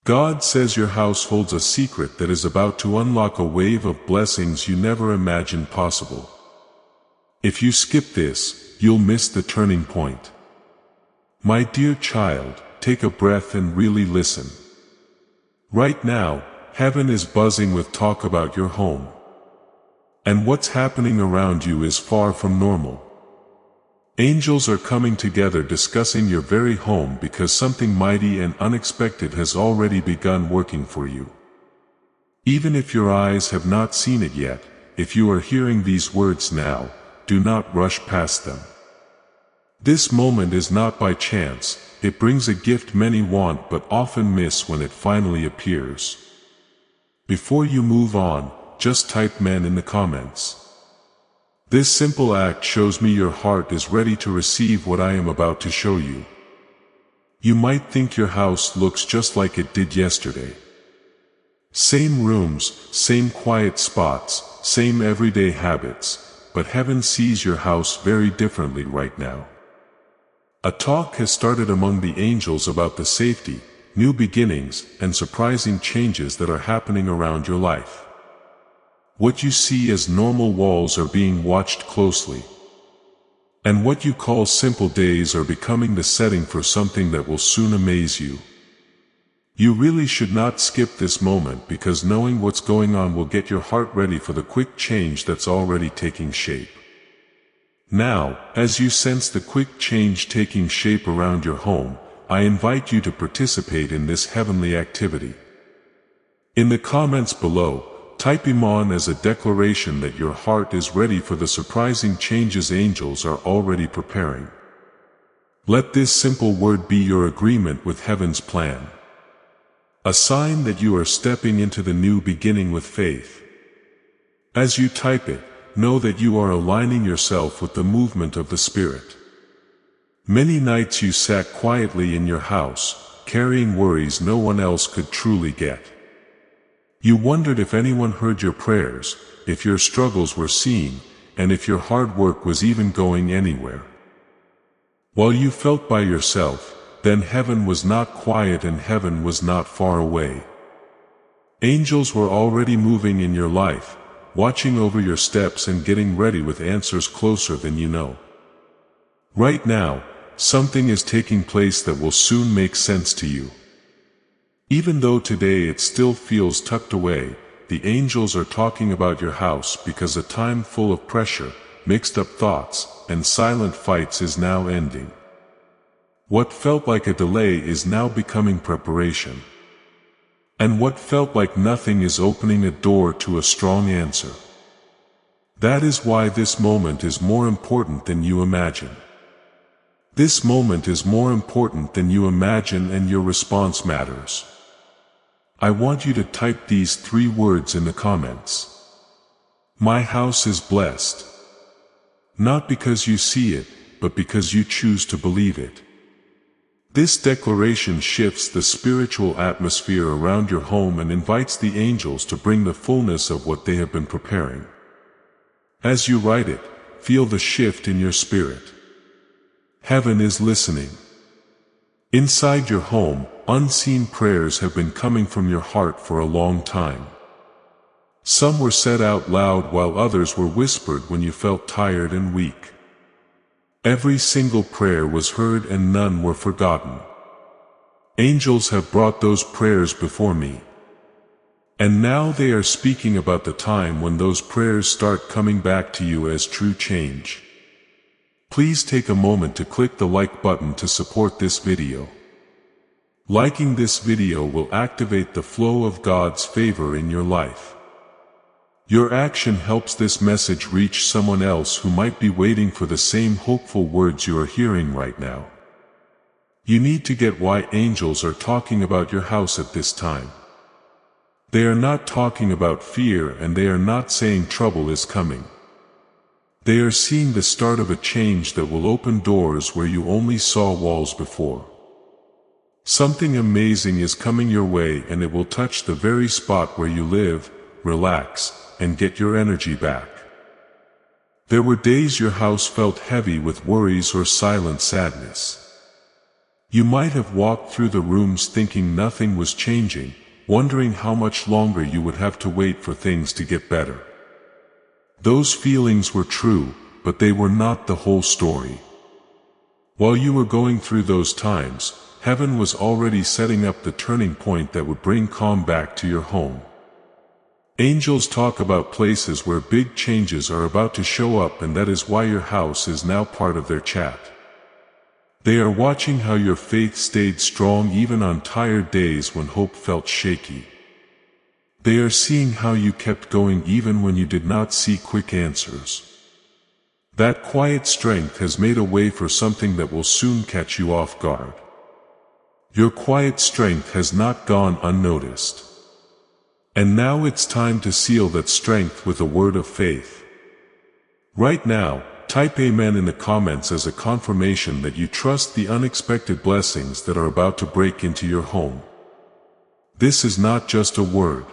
God says your house holds a secret that is about to unlock a wave of blessings you never imagined possible. If you skip this, you'll miss the turning point. My dear child, take a breath and really listen. Right now, heaven is buzzing with talk about your home. And what's happening around you is far from normal. Angels are coming together discussing your very home because something mighty and unexpected has already begun working for you. Even if your eyes have not seen it yet, if you are hearing these words now, do not rush past them. This moment is not by chance, it brings a gift many want but often miss when it finally appears. Before you move on, just type "men" in the comments. This simple act shows me your heart is ready to receive what I am about to show you. You might think your house looks just like it did yesterday. Same rooms, same quiet spots, same everyday habits, but heaven sees your house very differently right now. A talk has started among the angels about the safety, new beginnings, and surprising changes that are happening around your life. What you see as normal walls are being watched closely. And what you call simple days are becoming the setting for something that will soon amaze you. You really should not skip this moment because knowing what's going on will get your heart ready for the quick change that's already taking shape. Now, as you sense the quick change taking shape around your home, I invite you to participate in this heavenly activity. In the comments below, type "Iman" as a declaration that your heart is ready for the surprising changes angels are already preparing. Let this simple word be your agreement with heaven's plan. A sign that you are stepping into the new beginning with faith. As you type it, know that you are aligning yourself with the movement of the Spirit. Many nights you sat quietly in your house, carrying worries no one else could truly get. You wondered if anyone heard your prayers, if your struggles were seen, and if your hard work was even going anywhere. While you felt by yourself, then heaven was not quiet and heaven was not far away. Angels were already moving in your life, watching over your steps and getting ready with answers closer than you know. Right now, something is taking place that will soon make sense to you. Even though today it still feels tucked away, the angels are talking about your house because a time full of pressure, mixed up thoughts, and silent fights is now ending. What felt like a delay is now becoming preparation. And what felt like nothing is opening a door to a strong answer. That is why this moment is more important than you imagine. This moment is more important than you imagine and your response matters. I want you to type these 3 words in the comments. My house is blessed. Not because you see it, but because you choose to believe it. This declaration shifts the spiritual atmosphere around your home and invites the angels to bring the fullness of what they have been preparing. As you write it, feel the shift in your spirit. Heaven is listening. Inside your home, unseen prayers have been coming from your heart for a long time. Some were said out loud while others were whispered when you felt tired and weak. Every single prayer was heard and none were forgotten. Angels have brought those prayers before me. And now they are speaking about the time when those prayers start coming back to you as true change. Please take a moment to click the like button to support this video. Liking this video will activate the flow of God's favor in your life. Your action helps this message reach someone else who might be waiting for the same hopeful words you are hearing right now. You need to get why angels are talking about your house at this time. They are not talking about fear and they are not saying trouble is coming. They are seeing the start of a change that will open doors where you only saw walls before. Something amazing is coming your way and it will touch the very spot where you live, relax, and get your energy back. There were days your house felt heavy with worries or silent sadness. You might have walked through the rooms thinking nothing was changing, wondering how much longer you would have to wait for things to get better. Those feelings were true, but they were not the whole story. While you were going through those times, heaven was already setting up the turning point that would bring calm back to your home. Angels talk about places where big changes are about to show up, and that is why your house is now part of their chat. They are watching how your faith stayed strong even on tired days when hope felt shaky. They are seeing how you kept going even when you did not see quick answers. That quiet strength has made a way for something that will soon catch you off guard. Your quiet strength has not gone unnoticed. And now it's time to seal that strength with a word of faith. Right now, type Amen in the comments as a confirmation that you trust the unexpected blessings that are about to break into your home. This is not just a word.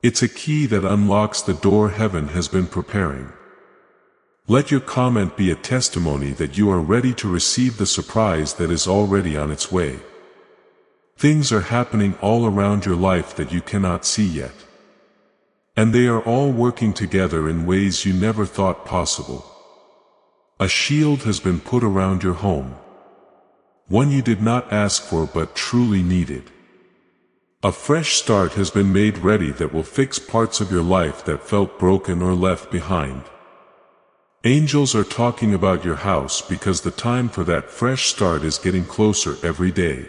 It's a key that unlocks the door heaven has been preparing. Let your comment be a testimony that you are ready to receive the surprise that is already on its way. Things are happening all around your life that you cannot see yet. And they are all working together in ways you never thought possible. A shield has been put around your home. One you did not ask for but truly needed. A fresh start has been made ready that will fix parts of your life that felt broken or left behind. Angels are talking about your house because the time for that fresh start is getting closer every day.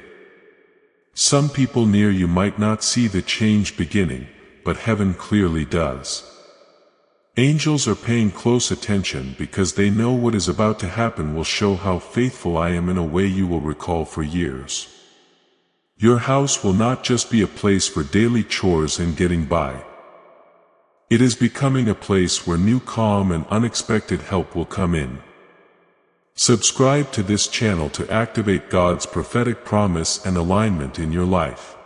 Some people near you might not see the change beginning, but heaven clearly does. Angels are paying close attention because they know what is about to happen will show how faithful I am in a way you will recall for years. Your house will not just be a place for daily chores and getting by. It is becoming a place where new calm and unexpected help will come in. Subscribe to this channel to activate God's prophetic promise and alignment in your life.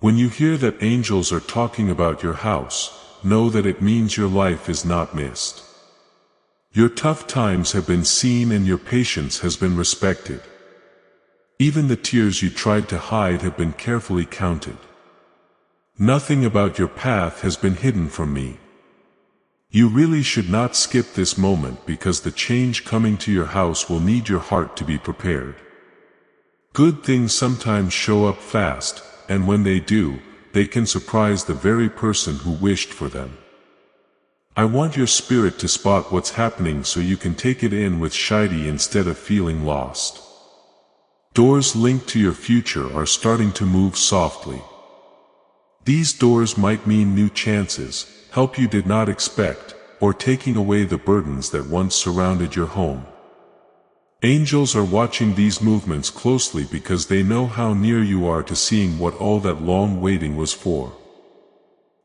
When you hear that angels are talking about your house, know that it means your life is not missed. Your tough times have been seen and your patience has been respected. Even the tears you tried to hide have been carefully counted. Nothing about your path has been hidden from me. You really should not skip this moment because the change coming to your house will need your heart to be prepared. Good things sometimes show up fast, and when they do, they can surprise the very person who wished for them. I want your spirit to spot what's happening so you can take it in with Shidi instead of feeling lost. Doors linked to your future are starting to move softly. These doors might mean new chances, help you did not expect, or taking away the burdens that once surrounded your home. Angels are watching these movements closely because they know how near you are to seeing what all that long waiting was for.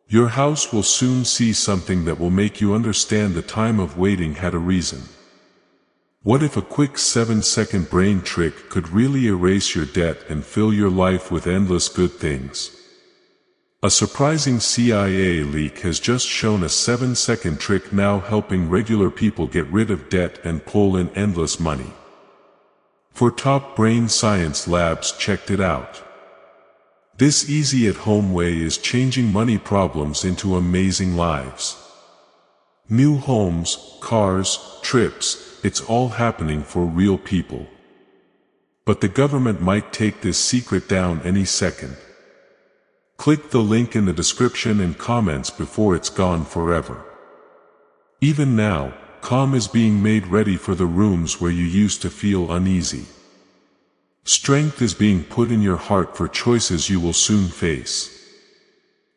Your house will soon see something that will make you understand the time of waiting had a reason. What if a quick 7-second brain trick could really erase your debt and fill your life with endless good things? A surprising CIA leak has just shown a 7-second trick now helping regular people get rid of debt and pull in endless money. For top brain science labs checked it out. This easy-at-home way is changing money problems into amazing lives. New homes, cars, trips, it's all happening for real people. But the government might take this secret down any second. Click the link in the description and comments before it's gone forever. Even now, calm is being made ready for the rooms where you used to feel uneasy. Strength is being put in your heart for choices you will soon face.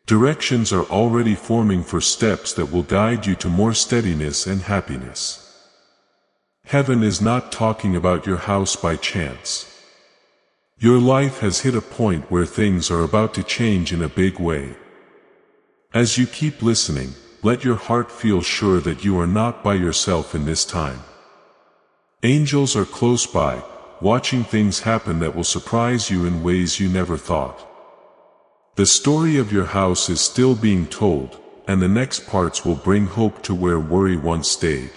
Directions are already forming for steps that will guide you to more steadiness and happiness. Heaven is not talking about your house by chance. Your life has hit a point where things are about to change in a big way. As you keep listening, let your heart feel sure that you are not by yourself in this time. Angels are close by, watching things happen that will surprise you in ways you never thought. The story of your house is still being told, and the next parts will bring hope to where worry once stayed.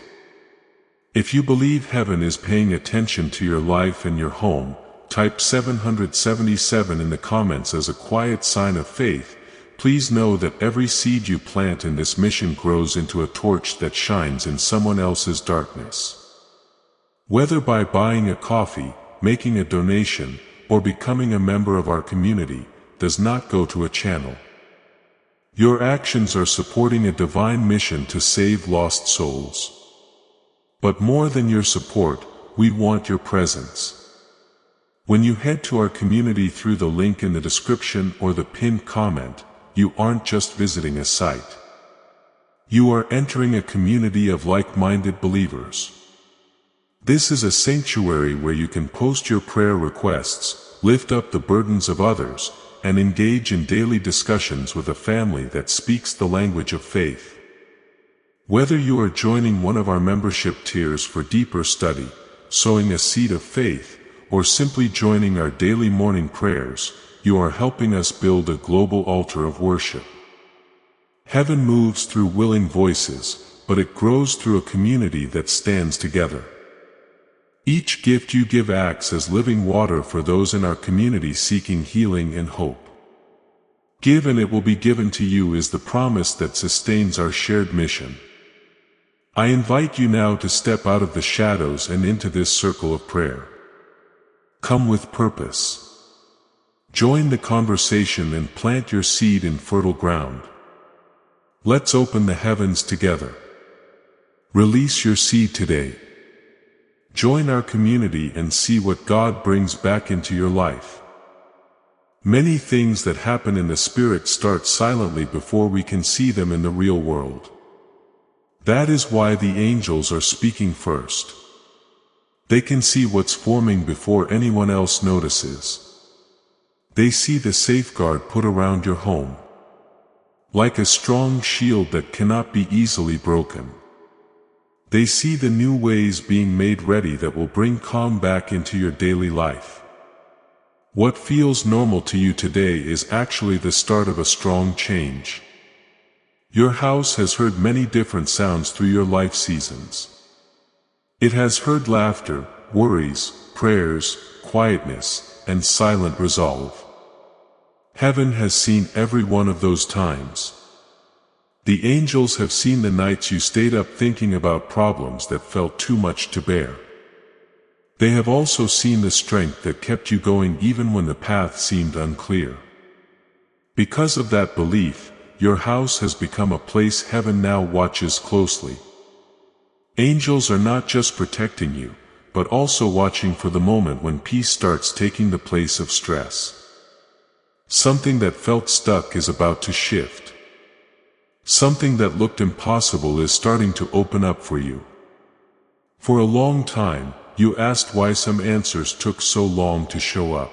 If you believe heaven is paying attention to your life and your home, type 777 in the comments as a quiet sign of faith. Please know that every seed you plant in this mission grows into a torch that shines in someone else's darkness. Whether by buying a coffee, making a donation, or becoming a member of our community, does not go to a channel. Your actions are supporting a divine mission to save lost souls. But more than your support, we want your presence. When you head to our community through the link in the description or the pinned comment, you aren't just visiting a site. You are entering a community of like-minded believers. This is a sanctuary where you can post your prayer requests, lift up the burdens of others, and engage in daily discussions with a family that speaks the language of faith. Whether you are joining one of our membership tiers for deeper study, sowing a seed of faith, or simply joining our daily morning prayers, you are helping us build a global altar of worship. Heaven moves through willing voices, but it grows through a community that stands together. Each gift you give acts as living water for those in our community seeking healing and hope. Give and it will be given to you is the promise that sustains our shared mission. I invite you now to step out of the shadows and into this circle of prayer. Come with purpose. Join the conversation and plant your seed in fertile ground. Let's open the heavens together. Release your seed today. Join our community and see what God brings back into your life. Many things that happen in the Spirit start silently before we can see them in the real world. That is why the angels are speaking first. They can see what's forming before anyone else notices. They see the safeguard put around your home, like a strong shield that cannot be easily broken. They see the new ways being made ready that will bring calm back into your daily life. What feels normal to you today is actually the start of a strong change. Your house has heard many different sounds through your life seasons. It has heard laughter, worries, prayers, quietness, and silent resolve. Heaven has seen every one of those times. The angels have seen the nights you stayed up thinking about problems that felt too much to bear. They have also seen the strength that kept you going even when the path seemed unclear. Because of that belief, your house has become a place heaven now watches closely. Angels are not just protecting you, but also watching for the moment when peace starts taking the place of stress. Something that felt stuck is about to shift. Something that looked impossible is starting to open up for you. For a long time, you asked why some answers took so long to show up.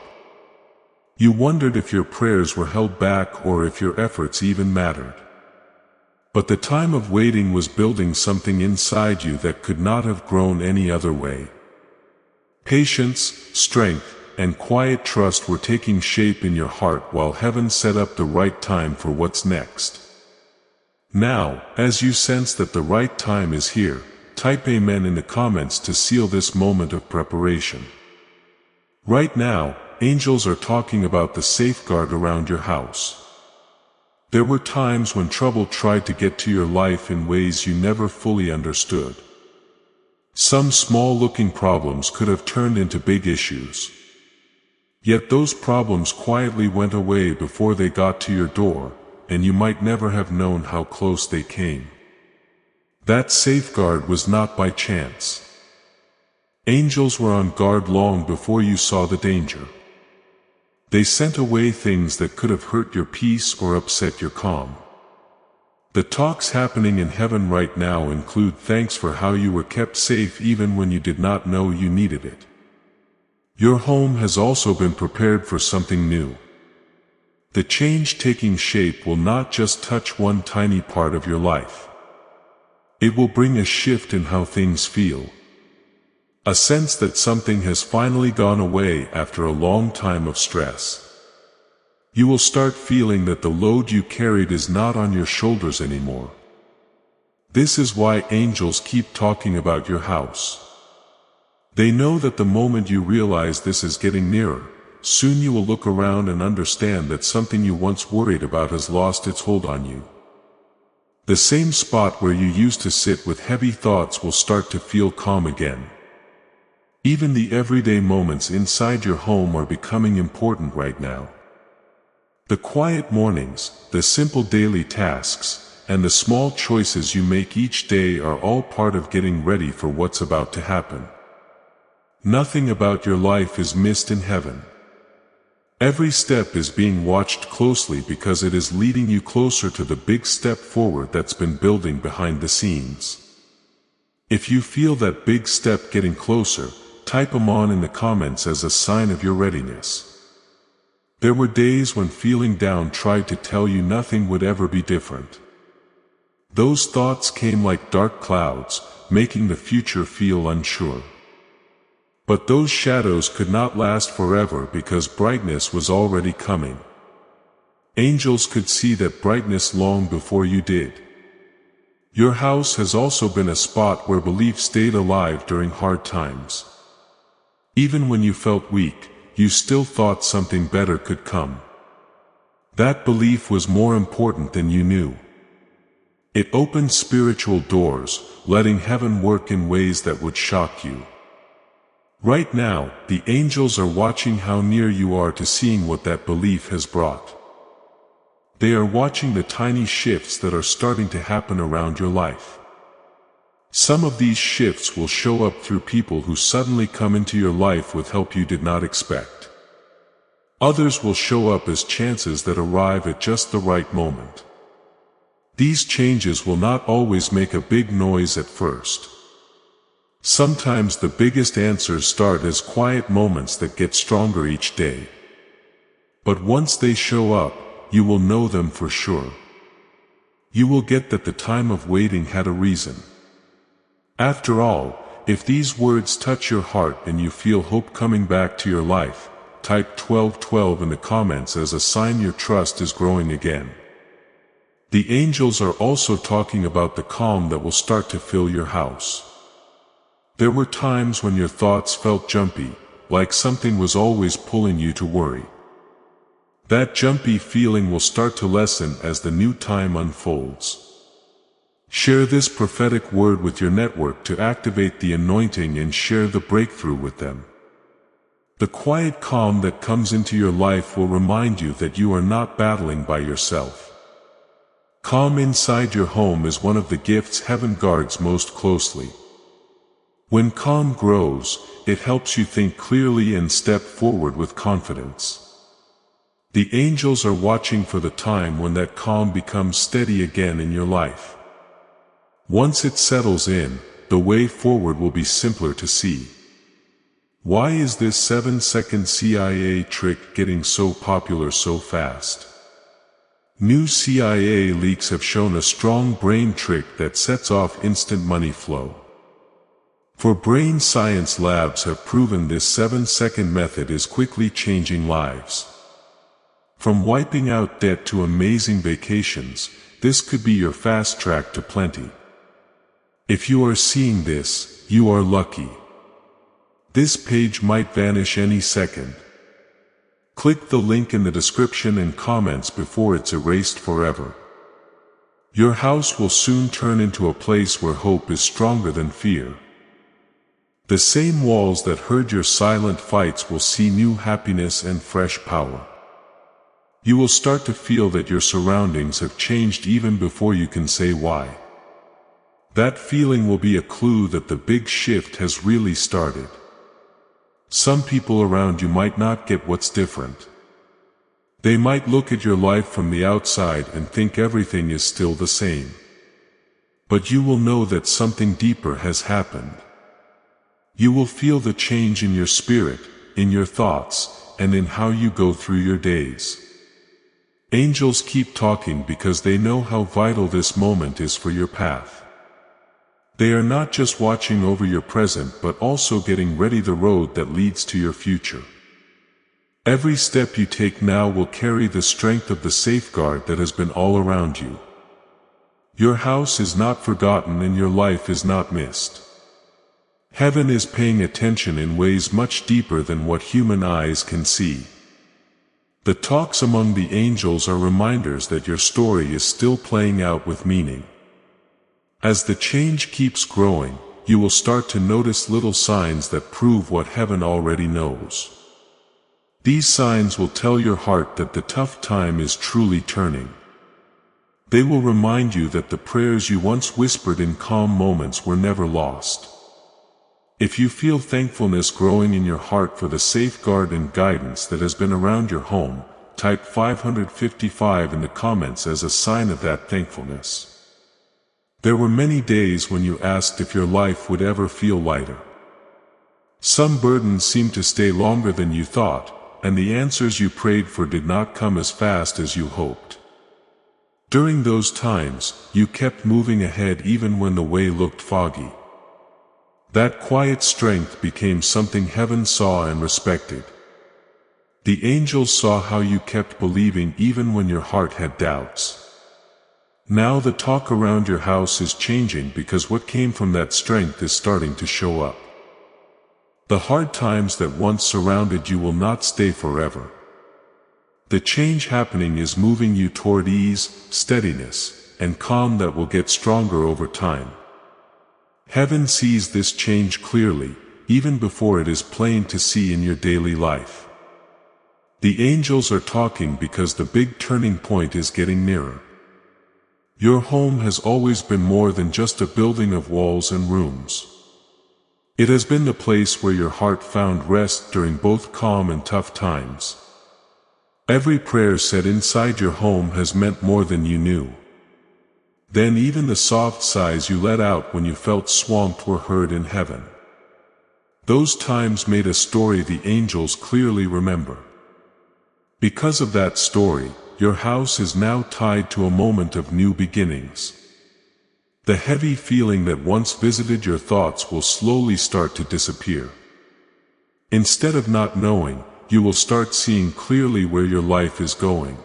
You wondered if your prayers were held back or if your efforts even mattered. But the time of waiting was building something inside you that could not have grown any other way. Patience, strength, and quiet trust were taking shape in your heart while heaven set up the right time for what's next. Now, as you sense that the right time is here, type Amen in the comments to seal this moment of preparation. Right now, angels are talking about the safeguard around your house. There were times when trouble tried to get to your life in ways you never fully understood. Some small-looking problems could have turned into big issues. Yet those problems quietly went away before they got to your door, and you might never have known how close they came. That safeguard was not by chance. Angels were on guard long before you saw the danger. They sent away things that could have hurt your peace or upset your calm. The talks happening in heaven right now include thanks for how you were kept safe even when you did not know you needed it. Your home has also been prepared for something new. The change taking shape will not just touch one tiny part of your life. It will bring a shift in how things feel. A sense that something has finally gone away after a long time of stress. You will start feeling that the load you carried is not on your shoulders anymore. This is why angels keep talking about your house. They know that the moment you realize this is getting nearer, soon you will look around and understand that something you once worried about has lost its hold on you. The same spot where you used to sit with heavy thoughts will start to feel calm again. Even the everyday moments inside your home are becoming important right now. The quiet mornings, the simple daily tasks, and the small choices you make each day are all part of getting ready for what's about to happen. Nothing about your life is missed in heaven. Every step is being watched closely because it is leading you closer to the big step forward that's been building behind the scenes. If you feel that big step getting closer, type them on in the comments as a sign of your readiness. There were days when feeling down tried to tell you nothing would ever be different. Those thoughts came like dark clouds, making the future feel unsure. But those shadows could not last forever because brightness was already coming. Angels could see that brightness long before you did. Your house has also been a spot where belief stayed alive during hard times. Even when you felt weak, you still thought something better could come. That belief was more important than you knew. It opened spiritual doors, letting heaven work in ways that would shock you. Right now, the angels are watching how near you are to seeing what that belief has brought. They are watching the tiny shifts that are starting to happen around your life. Some of these shifts will show up through people who suddenly come into your life with help you did not expect. Others will show up as chances that arrive at just the right moment. These changes will not always make a big noise at first. Sometimes the biggest answers start as quiet moments that get stronger each day. But once they show up, you will know them for sure. You will get that the time of waiting had a reason. After all, if these words touch your heart and you feel hope coming back to your life, type 1212 in the comments as a sign your trust is growing again. The angels are also talking about the calm that will start to fill your house. There were times when your thoughts felt jumpy, like something was always pulling you to worry. That jumpy feeling will start to lessen as the new time unfolds. Share this prophetic word with your network to activate the anointing and share the breakthrough with them. The quiet calm that comes into your life will remind you that you are not battling by yourself. Calm inside your home is one of the gifts heaven guards most closely. When calm grows, it helps you think clearly and step forward with confidence. The angels are watching for the time when that calm becomes steady again in your life. Once it settles in, the way forward will be simpler to see. Why is this 7-second CIA trick getting so popular so fast? New CIA leaks have shown a strong brain trick that sets off instant money flow. For brain science labs have proven this 7-second method is quickly changing lives. From wiping out debt to amazing vacations, this could be your fast track to plenty. If you are seeing this, you are lucky. This page might vanish any second. Click the link in the description and comments before it's erased forever. Your house will soon turn into a place where hope is stronger than fear. The same walls that heard your silent fights will see new happiness and fresh power. You will start to feel that your surroundings have changed even before you can say why. That feeling will be a clue that the big shift has really started. Some people around you might not get what's different. They might look at your life from the outside and think everything is still the same. But you will know that something deeper has happened. You will feel the change in your spirit, in your thoughts, and in how you go through your days. Angels keep talking because they know how vital this moment is for your path. They are not just watching over your present but also getting ready the road that leads to your future. Every step you take now will carry the strength of the safeguard that has been all around you. Your house is not forgotten and your life is not missed. Heaven is paying attention in ways much deeper than what human eyes can see. The talks among the angels are reminders that your story is still playing out with meaning. As the change keeps growing, you will start to notice little signs that prove what heaven already knows. These signs will tell your heart that the tough time is truly turning. They will remind you that the prayers you once whispered in calm moments were never lost. If you feel thankfulness growing in your heart for the safeguard and guidance that has been around your home, type 555 in the comments as a sign of that thankfulness. There were many days when you asked if your life would ever feel lighter. Some burdens seemed to stay longer than you thought, and the answers you prayed for did not come as fast as you hoped. During those times, you kept moving ahead even when the way looked foggy. That quiet strength became something heaven saw and respected. The angels saw how you kept believing even when your heart had doubts. Now the talk around your house is changing because what came from that strength is starting to show up. The hard times that once surrounded you will not stay forever. The change happening is moving you toward ease, steadiness, and calm that will get stronger over time. Heaven sees this change clearly, even before it is plain to see in your daily life. The angels are talking because the big turning point is getting nearer. Your home has always been more than just a building of walls and rooms. It has been the place where your heart found rest during both calm and tough times. Every prayer said inside your home has meant more than you knew. Then even the soft sighs you let out when you felt swamped were heard in heaven. Those times made a story the angels clearly remember. Because of that story, your house is now tied to a moment of new beginnings. The heavy feeling that once visited your thoughts will slowly start to disappear. Instead of not knowing, you will start seeing clearly where your life is going.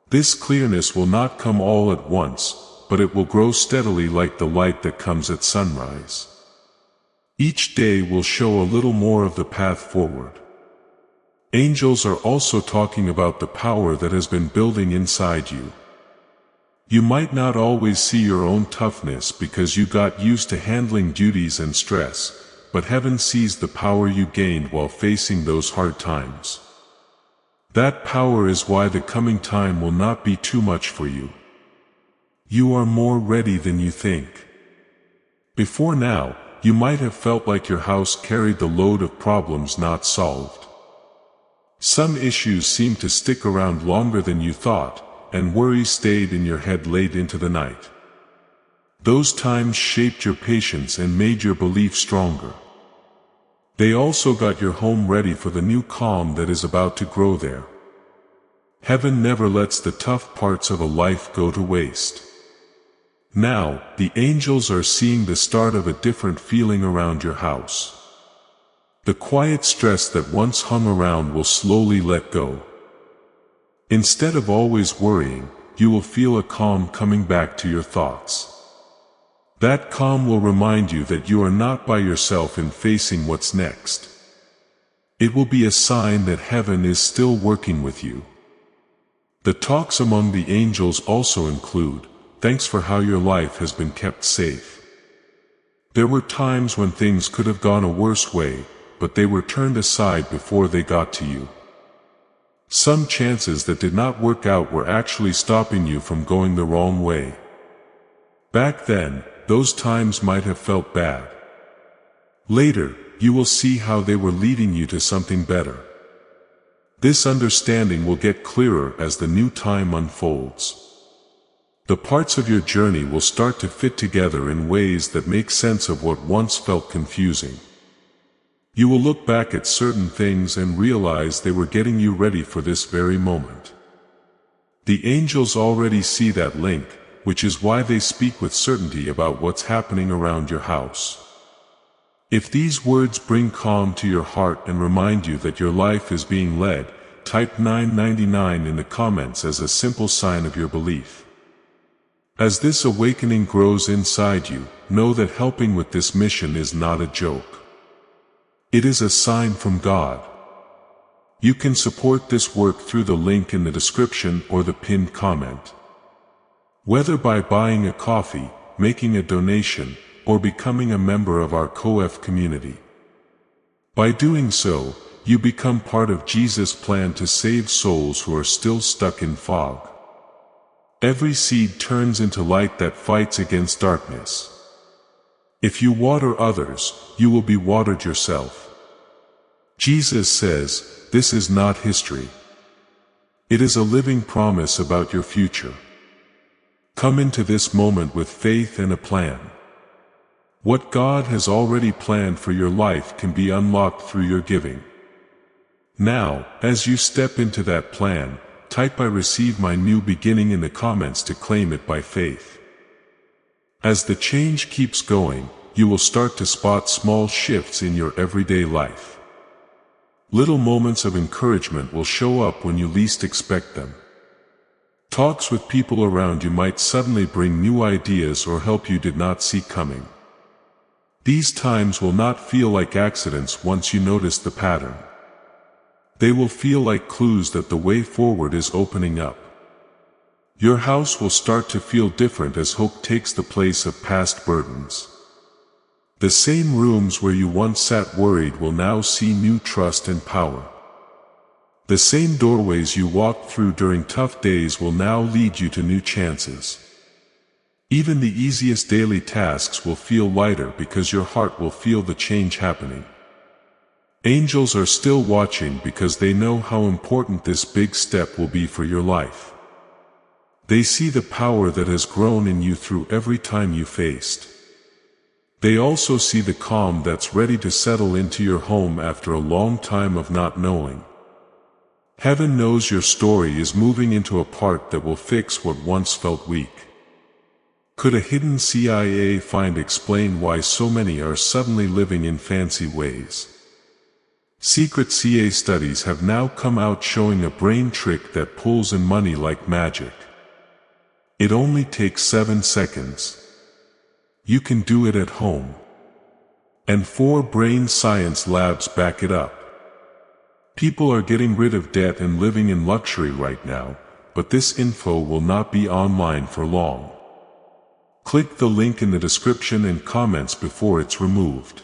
This clearness will not come all at once, but it will grow steadily like the light that comes at sunrise. Each day will show a little more of the path forward. Angels are also talking about the power that has been building inside you. You might not always see your own toughness because you got used to handling duties and stress, but heaven sees the power you gained while facing those hard times. That power is why the coming time will not be too much for you. You are more ready than you think. Before now, you might have felt like your house carried the load of problems not solved. Some issues seemed to stick around longer than you thought, and worry stayed in your head late into the night. Those times shaped your patience and made your belief stronger. They also got your home ready for the new calm that is about to grow there. Heaven never lets the tough parts of a life go to waste. Now, the angels are seeing the start of a different feeling around your house. The quiet stress that once hung around will slowly let go. Instead of always worrying, you will feel a calm coming back to your thoughts. That calm will remind you that you are not by yourself in facing what's next. It will be a sign that heaven is still working with you. The talks among the angels also include, "Thanks for how your life has been kept safe. There were times when things could have gone a worse way, but they were turned aside before they got to you. Some chances that did not work out were actually stopping you from going the wrong way. Back then, those times might have felt bad. Later, you will see how they were leading you to something better. This understanding will get clearer as the new time unfolds. The parts of your journey will start to fit together in ways that make sense of what once felt confusing. You will look back at certain things and realize they were getting you ready for this very moment. The angels already see that link, which is why they speak with certainty about what's happening around your house. If these words bring calm to your heart and remind you that your life is being led, type 999 in the comments as a simple sign of your belief. As this awakening grows inside you, know that helping with this mission is not a joke. It is a sign from God. You can support this work through the link in the description or the pinned comment. Whether by buying a coffee, making a donation, or becoming a member of our COEF community. By doing so, you become part of Jesus' plan to save souls who are still stuck in fog. Every seed turns into light that fights against darkness. If you water others, you will be watered yourself. Jesus says, this is not history. It is a living promise about your future. Come into this moment with faith and a plan. What God has already planned for your life can be unlocked through your giving. Now, as you step into that plan, type "I receive my new beginning" in the comments to claim it by faith. As the change keeps going, you will start to spot small shifts in your everyday life. Little moments of encouragement will show up when you least expect them. Talks with people around you might suddenly bring new ideas or help you did not see coming. These times will not feel like accidents once you notice the pattern. They will feel like clues that the way forward is opening up. Your house will start to feel different as hope takes the place of past burdens. The same rooms where you once sat worried will now see new trust and power. The same doorways you walked through during tough days will now lead you to new chances. Even the easiest daily tasks will feel lighter because your heart will feel the change happening. Angels are still watching because they know how important this big step will be for your life. They see the power that has grown in you through every time you faced. They also see the calm that's ready to settle into your home after a long time of not knowing. Heaven knows your story is moving into a part that will fix what once felt weak. Could a hidden CIA find explain why so many are suddenly living in fancy ways? Secret CIA studies have now come out showing a brain trick that pulls in money like magic. It only takes 7 seconds. You can do it at home. And 4 brain science labs back it up. People are getting rid of debt and living in luxury right now, but this info will not be online for long. Click the link in the description and comments before it's removed.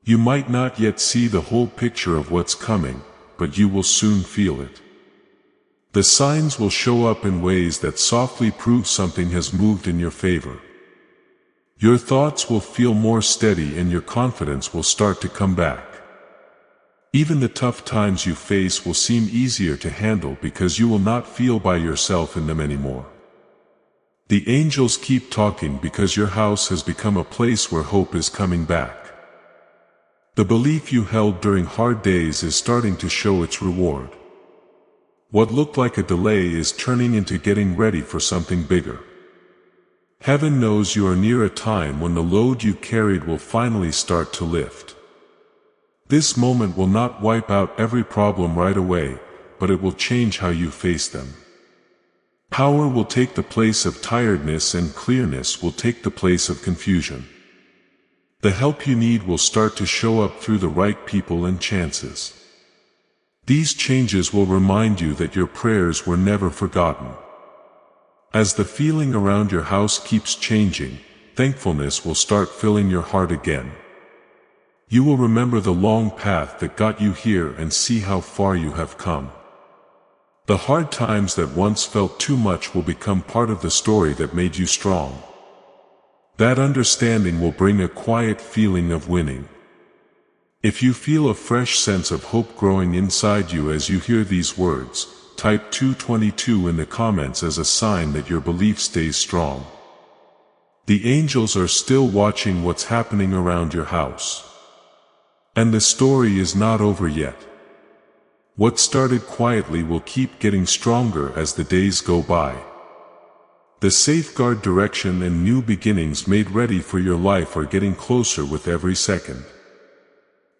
You might not yet see the whole picture of what's coming, but you will soon feel it. The signs will show up in ways that softly prove something has moved in your favor. Your thoughts will feel more steady and your confidence will start to come back. Even the tough times you face will seem easier to handle because you will not feel by yourself in them anymore. The angels keep talking because your house has become a place where hope is coming back. The belief you held during hard days is starting to show its reward. What looked like a delay is turning into getting ready for something bigger. Heaven knows you are near a time when the load you carried will finally start to lift. This moment will not wipe out every problem right away, but it will change how you face them. Power will take the place of tiredness and clearness will take the place of confusion. The help you need will start to show up through the right people and chances. These changes will remind you that your prayers were never forgotten. As the feeling around your house keeps changing, thankfulness will start filling your heart again. You will remember the long path that got you here and see how far you have come. The hard times that once felt too much will become part of the story that made you strong. That understanding will bring a quiet feeling of winning. If you feel a fresh sense of hope growing inside you as you hear these words, type 222 in the comments as a sign that your belief stays strong. The angels are still watching what's happening around your house. And the story is not over yet. What started quietly will keep getting stronger as the days go by. The safeguard direction and new beginnings made ready for your life are getting closer with every second.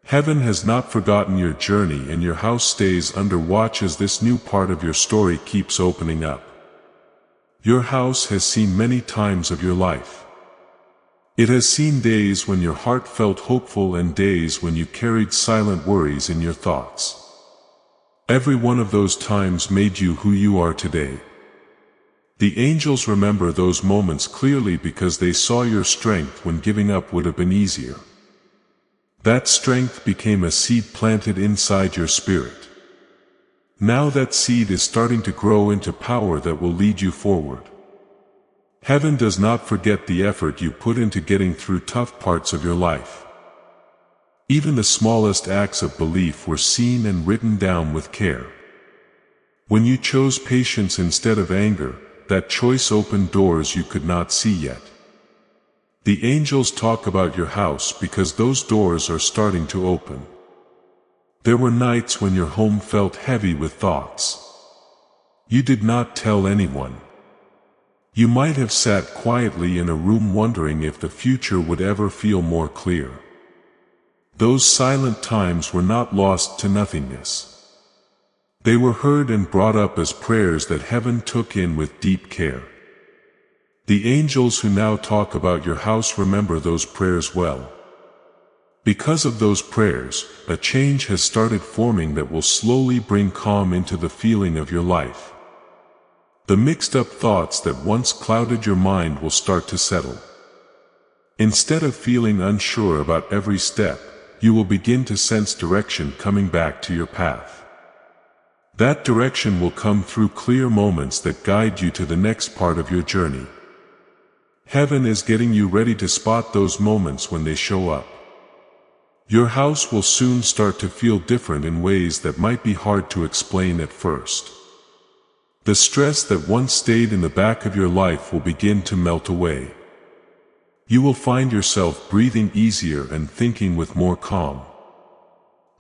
Heaven has not forgotten your journey and your house stays under watch as this new part of your story keeps opening up. Your house has seen many times of your life. It has seen days when your heart felt hopeful and days when you carried silent worries in your thoughts. Every one of those times made you who you are today. The angels remember those moments clearly because they saw your strength when giving up would have been easier. That strength became a seed planted inside your spirit. Now that seed is starting to grow into power that will lead you forward. Heaven does not forget the effort you put into getting through tough parts of your life. Even the smallest acts of belief were seen and written down with care. When you chose patience instead of anger, that choice opened doors you could not see yet. The angels talk about your house because those doors are starting to open. There were nights when your home felt heavy with thoughts. You did not tell anyone. You might have sat quietly in a room wondering if the future would ever feel more clear. Those silent times were not lost to nothingness. They were heard and brought up as prayers that heaven took in with deep care. The angels who now talk about your house remember those prayers well. Because of those prayers, a change has started forming that will slowly bring calm into the feeling of your life. The mixed-up thoughts that once clouded your mind will start to settle. Instead of feeling unsure about every step, you will begin to sense direction coming back to your path. That direction will come through clear moments that guide you to the next part of your journey. Heaven is getting you ready to spot those moments when they show up. Your house will soon start to feel different in ways that might be hard to explain at first. The stress that once stayed in the back of your life will begin to melt away. You will find yourself breathing easier and thinking with more calm.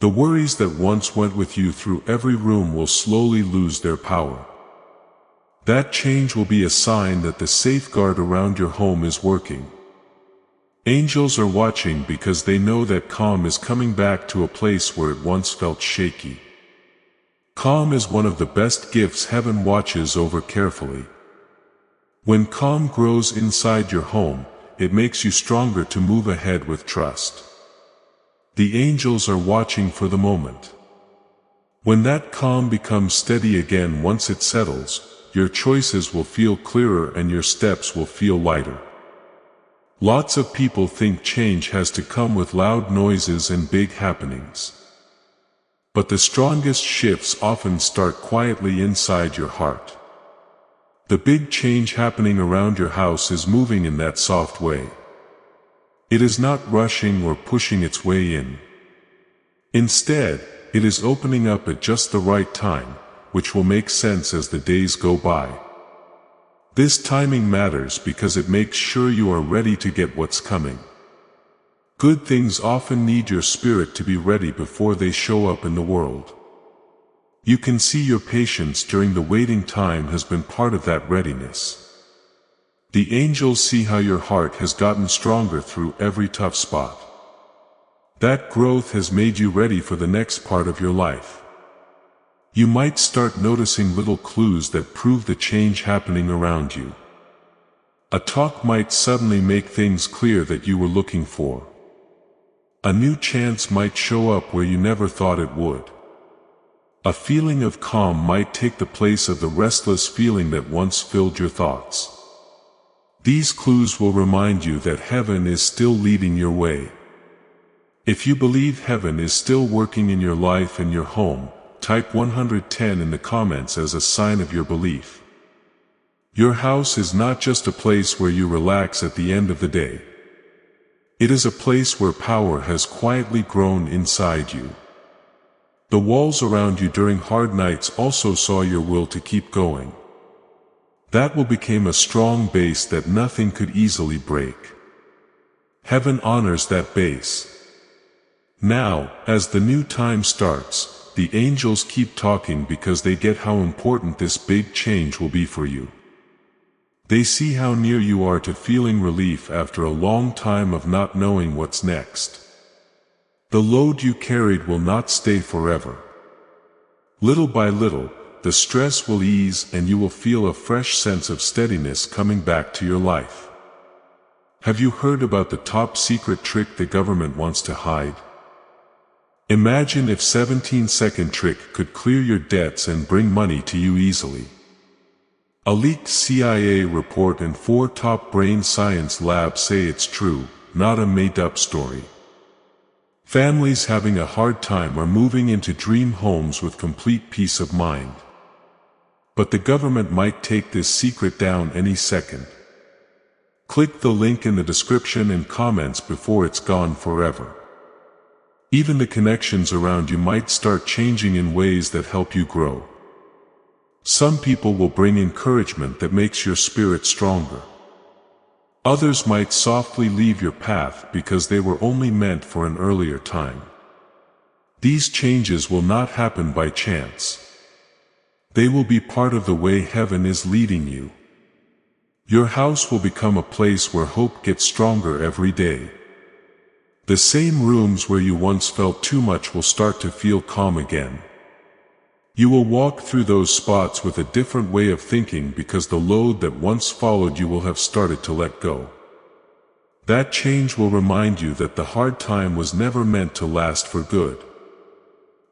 The worries that once went with you through every room will slowly lose their power. That change will be a sign that the safeguard around your home is working. Angels are watching because they know that calm is coming back to a place where it once felt shaky. Calm is one of the best gifts heaven watches over carefully. When calm grows inside your home, it makes you stronger to move ahead with trust. The angels are watching for the moment. When that calm becomes steady again once it settles, your choices will feel clearer and your steps will feel lighter. Lots of people think change has to come with loud noises and big happenings. But the strongest shifts often start quietly inside your heart. The big change happening around your house is moving in that soft way. It is not rushing or pushing its way in. Instead, it is opening up at just the right time, which will make sense as the days go by. This timing matters because it makes sure you are ready to get what's coming. Good things often need your spirit to be ready before they show up in the world. You can see your patience during the waiting time has been part of that readiness. The angels see how your heart has gotten stronger through every tough spot. That growth has made you ready for the next part of your life. You might start noticing little clues that prove the change happening around you. A talk might suddenly make things clear that you were looking for. A new chance might show up where you never thought it would. A feeling of calm might take the place of the restless feeling that once filled your thoughts. These clues will remind you that heaven is still leading your way. If you believe heaven is still working in your life and your home, type 110 in the comments as a sign of your belief. Your house is not just a place where you relax at the end of the day. It is a place where power has quietly grown inside you. The walls around you during hard nights also saw your will to keep going. That will become a strong base that nothing could easily break. Heaven honors that base. Now, as the new time starts, the angels keep talking because they get how important this big change will be for you. They see how near you are to feeling relief after a long time of not knowing what's next. The load you carried will not stay forever. Little by little, the stress will ease and you will feel a fresh sense of steadiness coming back to your life. Have you heard about the top secret trick the government wants to hide? Imagine if 17-second trick could clear your debts and bring money to you easily. A leaked CIA report and 4 top brain science labs say it's true, not a made-up story. Families having a hard time are moving into dream homes with complete peace of mind. But the government might take this secret down any second. Click the link in the description and comments before it's gone forever. Even the connections around you might start changing in ways that help you grow. Some people will bring encouragement that makes your spirit stronger. Others might softly leave your path because they were only meant for an earlier time. These changes will not happen by chance. They will be part of the way heaven is leading you. Your house will become a place where hope gets stronger every day. The same rooms where you once felt too much will start to feel calm again. You will walk through those spots with a different way of thinking because the load that once followed you will have started to let go. That change will remind you that the hard time was never meant to last for good.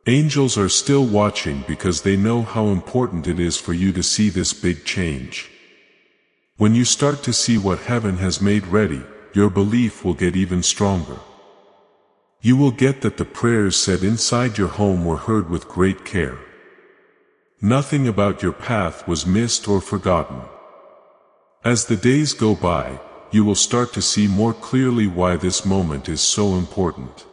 Angels are still watching because they know how important it is for you to see this big change. When you start to see what heaven has made ready, your belief will get even stronger. You will get that the prayers said inside your home were heard with great care. Nothing about your path was missed or forgotten. As the days go by, you will start to see more clearly why this moment is so important.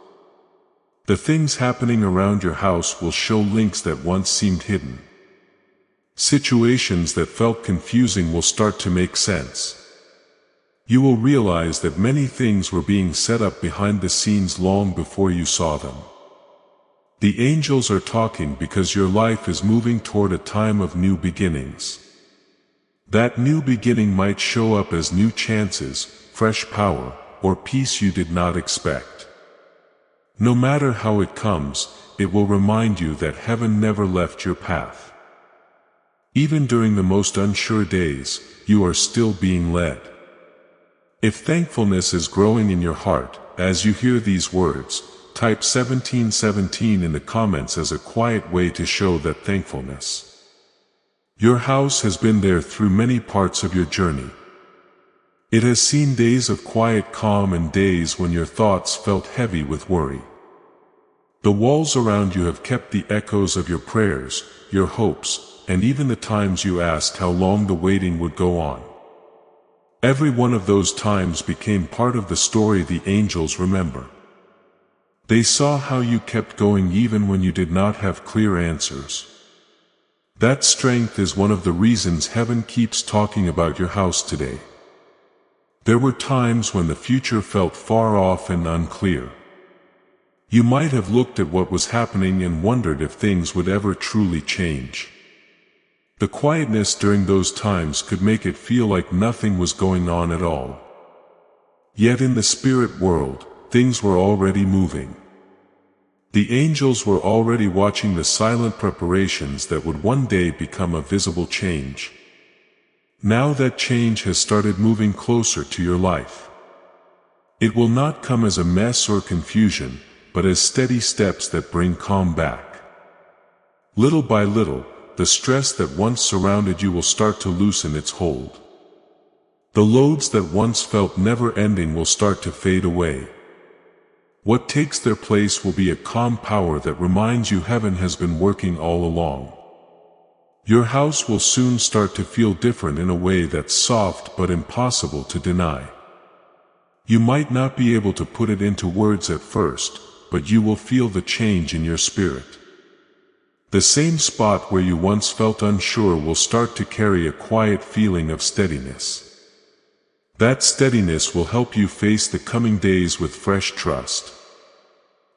The things happening around your house will show links that once seemed hidden. Situations that felt confusing will start to make sense. You will realize that many things were being set up behind the scenes long before you saw them. The angels are talking because your life is moving toward a time of new beginnings. That new beginning might show up as new chances, fresh power, or peace you did not expect. No matter how it comes, it will remind you that heaven never left your path. Even during the most unsure days, you are still being led. If thankfulness is growing in your heart, as you hear these words, type 1717 in the comments as a quiet way to show that thankfulness. Your house has been there through many parts of your journey. It has seen days of quiet calm and days when your thoughts felt heavy with worry. The walls around you have kept the echoes of your prayers, your hopes, and even the times you asked how long the waiting would go on. Every one of those times became part of the story the angels remember. They saw how you kept going even when you did not have clear answers. That strength is one of the reasons heaven keeps talking about your house today. There were times when the future felt far off and unclear. You might have looked at what was happening and wondered if things would ever truly change. The quietness during those times could make it feel like nothing was going on at all. Yet in the spirit world, things were already moving. The angels were already watching the silent preparations that would one day become a visible change. Now that change has started moving closer to your life. It will not come as a mess or confusion, but as steady steps that bring calm back. Little by little, the stress that once surrounded you will start to loosen its hold. The loads that once felt never-ending will start to fade away. What takes their place will be a calm power that reminds you heaven has been working all along. Your house will soon start to feel different in a way that's soft but impossible to deny. You might not be able to put it into words at first, but you will feel the change in your spirit. The same spot where you once felt unsure will start to carry a quiet feeling of steadiness. That steadiness will help you face the coming days with fresh trust.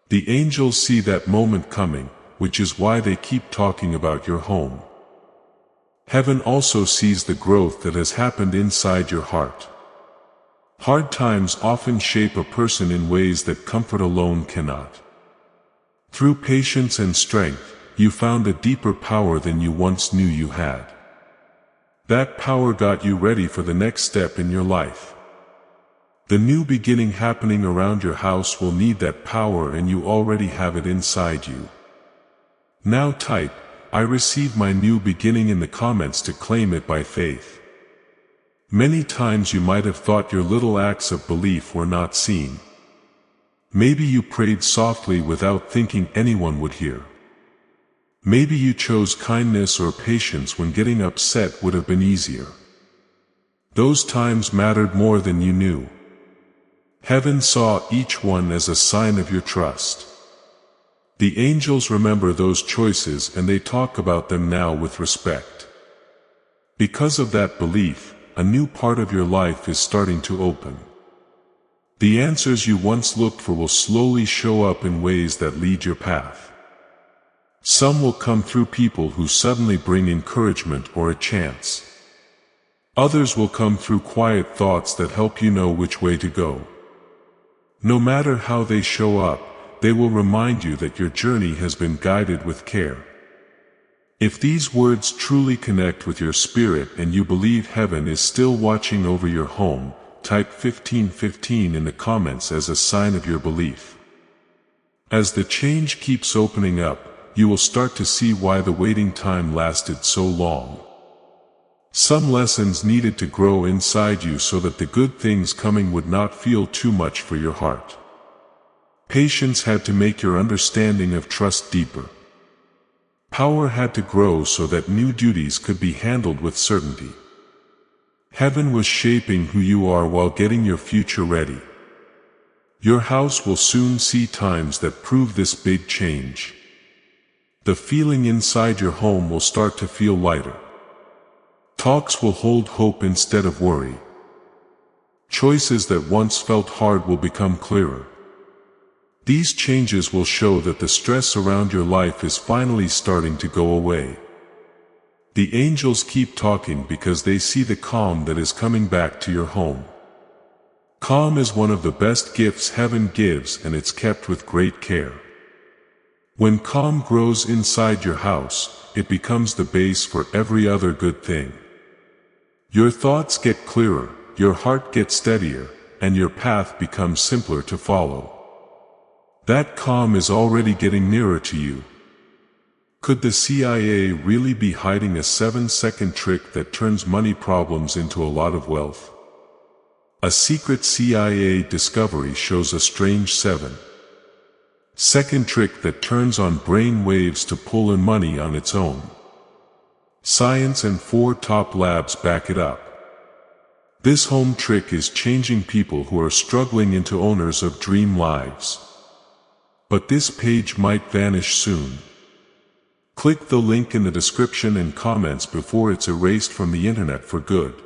The angels see that moment coming, which is why they keep talking about your home. Heaven also sees the growth that has happened inside your heart. Hard times often shape a person in ways that comfort alone cannot. Through patience and strength, you found a deeper power than you once knew you had. That power got you ready for the next step in your life. The new beginning happening around your house will need that power, and you already have it inside you. Now type, "I receive my new beginning" in the comments to claim it by faith. Many times you might have thought your little acts of belief were not seen. Maybe you prayed softly without thinking anyone would hear. Maybe you chose kindness or patience when getting upset would have been easier. Those times mattered more than you knew. Heaven saw each one as a sign of your trust. The angels remember those choices, and they talk about them now with respect. Because of that belief, a new part of your life is starting to open. The answers you once looked for will slowly show up in ways that lead your path. Some will come through people who suddenly bring encouragement or a chance. Others will come through quiet thoughts that help you know which way to go. No matter how they show up, they will remind you that your journey has been guided with care. If these words truly connect with your spirit and you believe heaven is still watching over your home, type 1515 in the comments as a sign of your belief. As the change keeps opening up, you will start to see why the waiting time lasted so long. Some lessons needed to grow inside you so that the good things coming would not feel too much for your heart. Patience had to make your understanding of trust deeper. Power had to grow so that new duties could be handled with certainty. Heaven was shaping who you are while getting your future ready. Your house will soon see times that prove this big change. The feeling inside your home will start to feel lighter. Talks will hold hope instead of worry. Choices that once felt hard will become clearer. These changes will show that the stress around your life is finally starting to go away. The angels keep talking because they see the calm that is coming back to your home. Calm is one of the best gifts heaven gives, and it's kept with great care. When calm grows inside your house, it becomes the base for every other good thing. Your thoughts get clearer, your heart gets steadier, and your path becomes simpler to follow. That calm is already getting nearer to you. Could the CIA really be hiding a 7-second trick that turns money problems into a lot of wealth? A secret CIA discovery shows a strange 7-second trick that turns on brain waves to pull in money on its own. Science and 4 top labs back it up. This home trick is changing people who are struggling into owners of dream lives. But this page might vanish soon. Click the link in the description and comments before it's erased from the internet for good.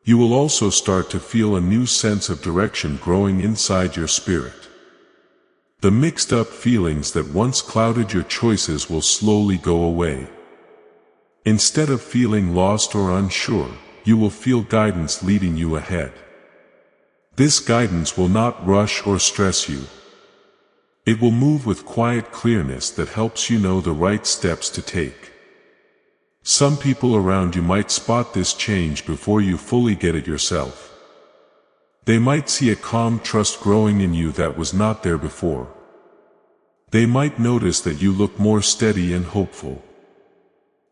You will also start to feel a new sense of direction growing inside your spirit. The mixed up feelings that once clouded your choices will slowly go away. Instead of feeling lost or unsure, you will feel guidance leading you ahead. This guidance will not rush or stress you. It will move with quiet clearness that helps you know the right steps to take. Some people around you might spot this change before you fully get it yourself. They might see a calm trust growing in you that was not there before. They might notice that you look more steady and hopeful.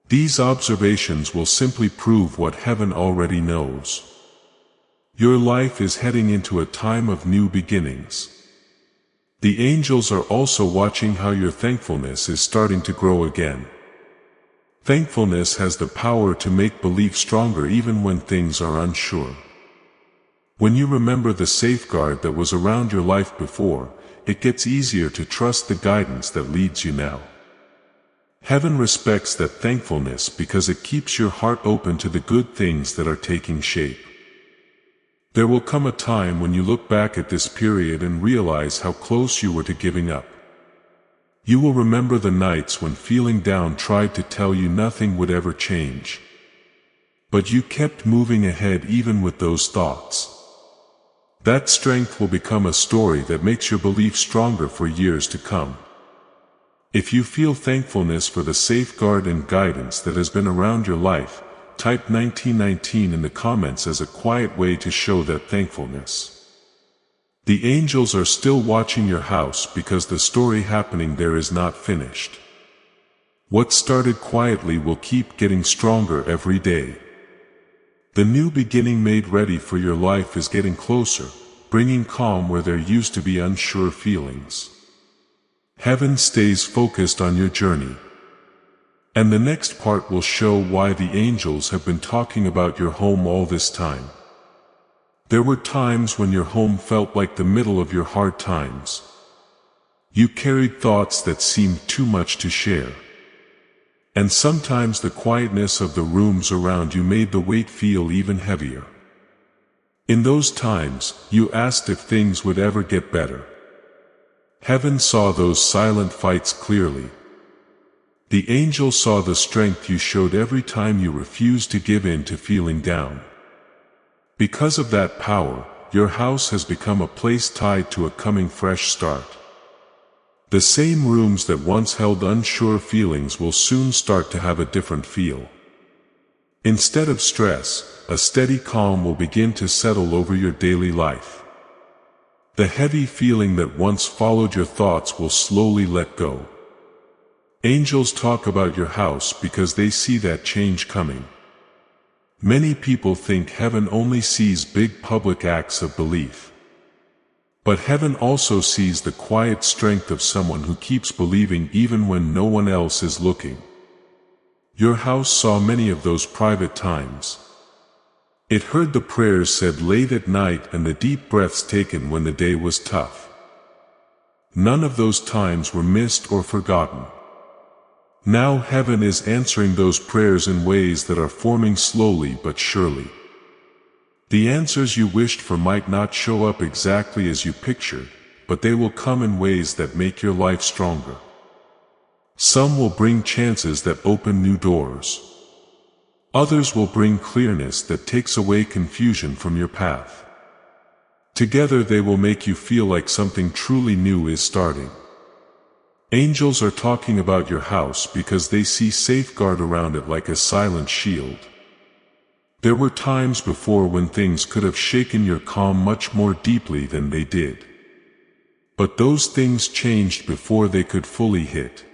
These observations will simply prove what heaven already knows. Your life is heading into a time of new beginnings. The angels are also watching how your thankfulness is starting to grow again. Thankfulness has the power to make belief stronger even when things are unsure. When you remember the safeguard that was around your life before, it gets easier to trust the guidance that leads you now. Heaven respects that thankfulness because it keeps your heart open to the good things that are taking shape. There will come a time when you look back at this period and realize how close you were to giving up. You will remember the nights when feeling down tried to tell you nothing would ever change. But you kept moving ahead even with those thoughts. That strength will become a story that makes your belief stronger for years to come. If you feel thankfulness for the safeguard and guidance that has been around your life, type 1919 in the comments as a quiet way to show that thankfulness. The angels are still watching your house because the story happening there is not finished. What started quietly will keep getting stronger every day. The new beginning made ready for your life is getting closer, bringing calm where there used to be unsure feelings. Heaven stays focused on your journey. And the next part will show why the angels have been talking about your home all this time. There were times when your home felt like the middle of your hard times. You carried thoughts that seemed too much to share. And sometimes the quietness of the rooms around you made the weight feel even heavier. In those times, you asked if things would ever get better. Heaven saw those silent fights clearly. The angels saw the strength you showed every time you refused to give in to feeling down. Because of that power, your house has become a place tied to a coming fresh start. The same rooms that once held unsure feelings will soon start to have a different feel. Instead of stress, a steady calm will begin to settle over your daily life. The heavy feeling that once followed your thoughts will slowly let go. Angels talk about your house because they see that change coming. Many people think heaven only sees big public acts of belief. But heaven also sees the quiet strength of someone who keeps believing even when no one else is looking. Your house saw many of those private times. It heard the prayers said late at night and the deep breaths taken when the day was tough. None of those times were missed or forgotten. Now heaven is answering those prayers in ways that are forming slowly but surely. The answers you wished for might not show up exactly as you pictured, but they will come in ways that make your life stronger. Some will bring chances that open new doors. Others will bring clearness that takes away confusion from your path. Together they will make you feel like something truly new is starting. Angels are talking about your house because they see safeguard around it like a silent shield. There were times before when things could have shaken your calm much more deeply than they did. But those things changed before they could fully hit.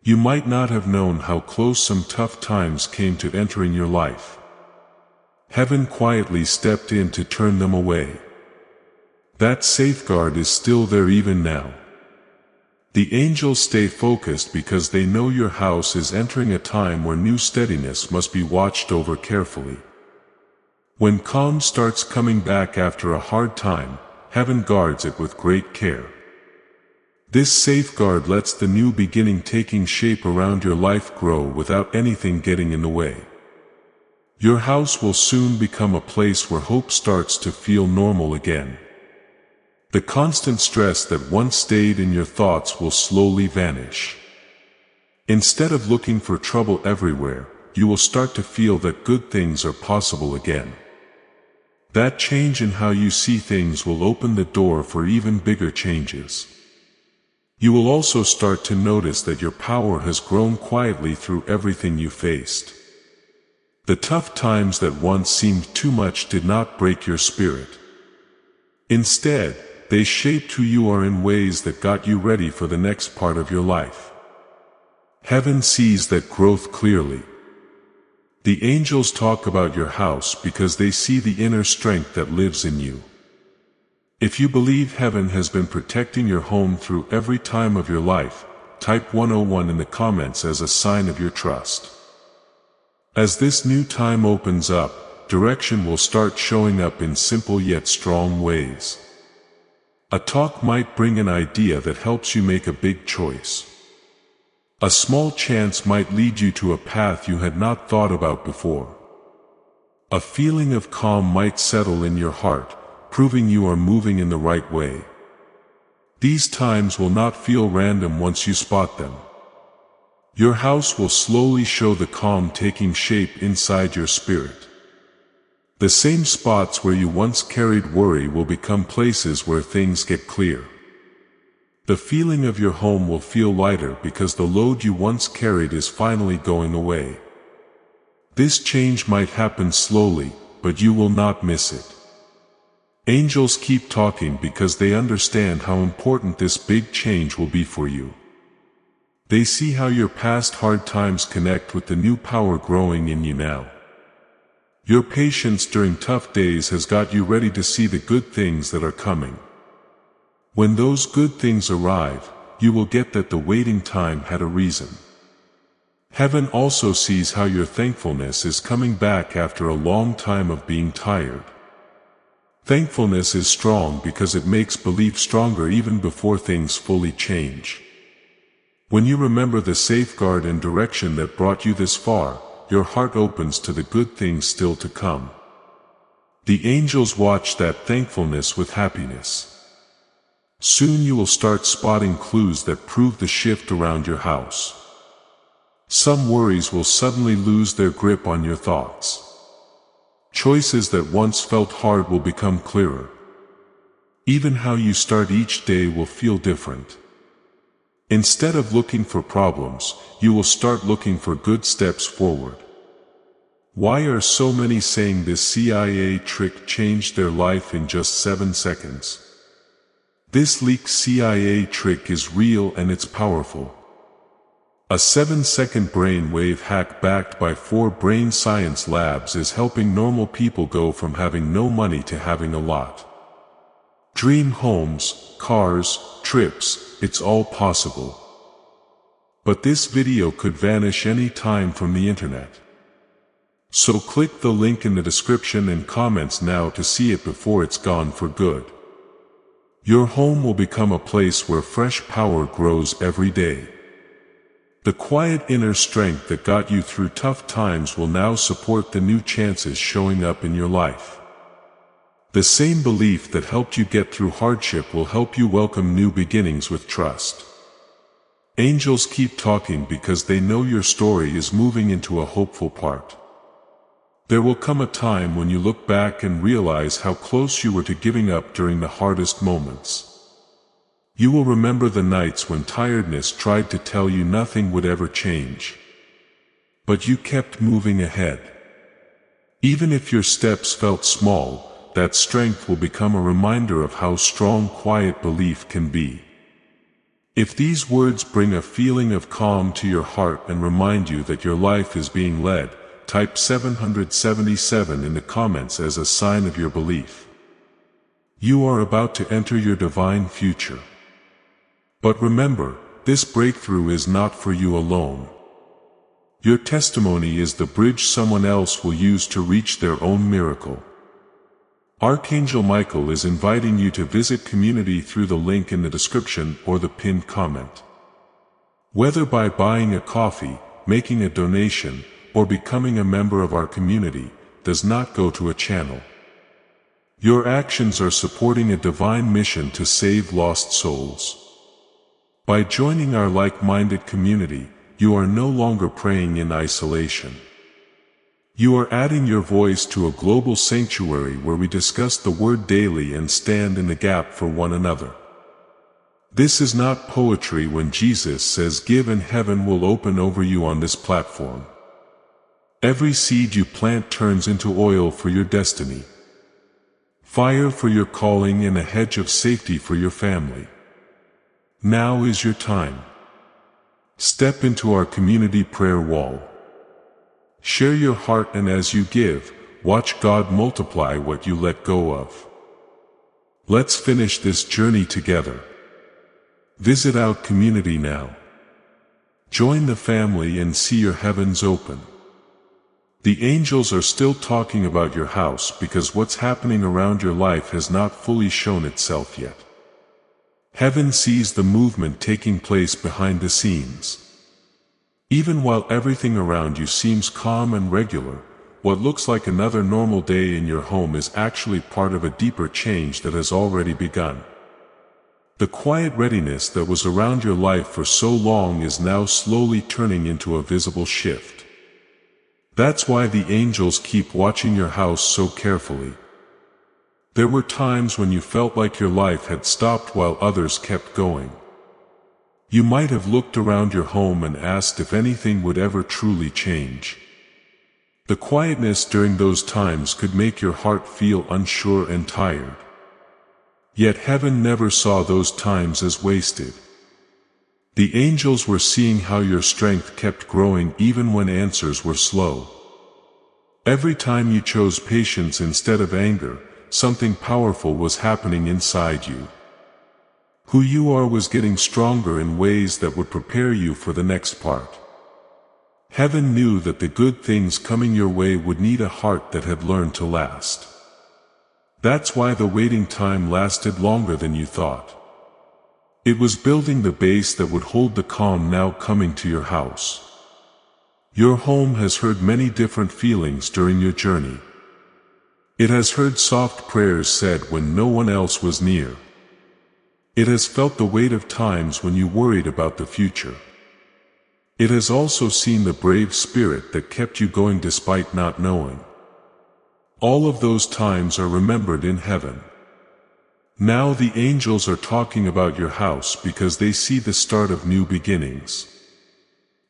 You might not have known how close some tough times came to entering your life. Heaven quietly stepped in to turn them away. That safeguard is still there even now. The angels stay focused because they know your house is entering a time where new steadiness must be watched over carefully. When calm starts coming back after a hard time, heaven guards it with great care. This safeguard lets the new beginning taking shape around your life grow without anything getting in the way. Your house will soon become a place where hope starts to feel normal again. The constant stress that once stayed in your thoughts will slowly vanish. Instead of looking for trouble everywhere, you will start to feel that good things are possible again. That change in how you see things will open the door for even bigger changes. You will also start to notice that your power has grown quietly through everything you faced. The tough times that once seemed too much did not break your spirit. Instead, they shaped who you are in ways that got you ready for the next part of your life. Heaven sees that growth clearly. The angels talk about your house because they see the inner strength that lives in you. If you believe heaven has been protecting your home through every time of your life, type 101 in the comments as a sign of your trust. As this new time opens up, direction will start showing up in simple yet strong ways. A talk might bring an idea that helps you make a big choice. A small chance might lead you to a path you had not thought about before. A feeling of calm might settle in your heart, proving you are moving in the right way. These times will not feel random once you spot them. Your house will slowly show the calm taking shape inside your spirit. The same spots where you once carried worry will become places where things get clear. The feeling of your home will feel lighter because the load you once carried is finally going away. This change might happen slowly, but you will not miss it. Angels keep talking because they understand how important this big change will be for you. They see how your past hard times connect with the new power growing in you now. Your patience during tough days has got you ready to see the good things that are coming. When those good things arrive, you will get that the waiting time had a reason. Heaven also sees how your thankfulness is coming back after a long time of being tired. Thankfulness is strong because it makes belief stronger even before things fully change. When you remember the safeguard and direction that brought you this far, your heart opens to the good things still to come. The angels watch that thankfulness with happiness. Soon you will start spotting clues that prove the shift around your house. Some worries will suddenly lose their grip on your thoughts. Choices that once felt hard will become clearer. Even how you start each day will feel different. Instead of looking for problems, you will start looking for good steps forward. Why are so many saying this CIA trick changed their life in just 7 seconds? This leaked CIA trick is real and it's powerful. A 7-second brainwave hack backed by 4 brain science labs is helping normal people go from having no money to having a lot. Dream homes, cars, trips, it's all possible. But this video could vanish any time from the internet. So click the link in the description and comments now to see it before it's gone for good. Your home will become a place where fresh power grows every day. The quiet inner strength that got you through tough times will now support the new chances showing up in your life. The same belief that helped you get through hardship will help you welcome new beginnings with trust. Angels keep talking because they know your story is moving into a hopeful part. There will come a time when you look back and realize how close you were to giving up during the hardest moments. You will remember the nights when tiredness tried to tell you nothing would ever change. But you kept moving ahead. Even if your steps felt small, that strength will become a reminder of how strong quiet belief can be. If these words bring a feeling of calm to your heart and remind you that your life is being led, type 777 in the comments as a sign of your belief. You are about to enter your divine future. But remember, this breakthrough is not for you alone. Your testimony is the bridge someone else will use to reach their own miracle. Archangel Michael is inviting you to visit community through the link in the description or the pinned comment. Whether by buying a coffee, making a donation, or becoming a member of our community, does not go to a channel. Your actions are supporting a divine mission to save lost souls. By joining our like-minded community, you are no longer praying in isolation. You are adding your voice to a global sanctuary where we discuss the Word daily and stand in the gap for one another. This is not poetry when Jesus says give and heaven will open over you on this platform. Every seed you plant turns into oil for your destiny, fire for your calling, and a hedge of safety for your family. Now is your time. Step into our community prayer wall. Share your heart, and as you give, watch God multiply what you let go of. Let's finish this journey together. Visit our community now. Join the family and see your heavens open. The angels are still talking about your house because what's happening around your life has not fully shown itself yet. Heaven sees the movement taking place behind the scenes. Even while everything around you seems calm and regular, what looks like another normal day in your home is actually part of a deeper change that has already begun. The quiet readiness that was around your life for so long is now slowly turning into a visible shift. That's why the angels keep watching your house so carefully. There were times when you felt like your life had stopped while others kept going. You might have looked around your home and asked if anything would ever truly change. The quietness during those times could make your heart feel unsure and tired. Yet heaven never saw those times as wasted. The angels were seeing how your strength kept growing even when answers were slow. Every time you chose patience instead of anger, something powerful was happening inside you. Who you are was getting stronger in ways that would prepare you for the next part. Heaven knew that the good things coming your way would need a heart that had learned to last. That's why the waiting time lasted longer than you thought. It was building the base that would hold the calm now coming to your house. Your home has heard many different feelings during your journey. It has heard soft prayers said when no one else was near. It has felt the weight of times when you worried about the future. It has also seen the brave spirit that kept you going despite not knowing. All of those times are remembered in heaven. Now the angels are talking about your house because they see the start of new beginnings.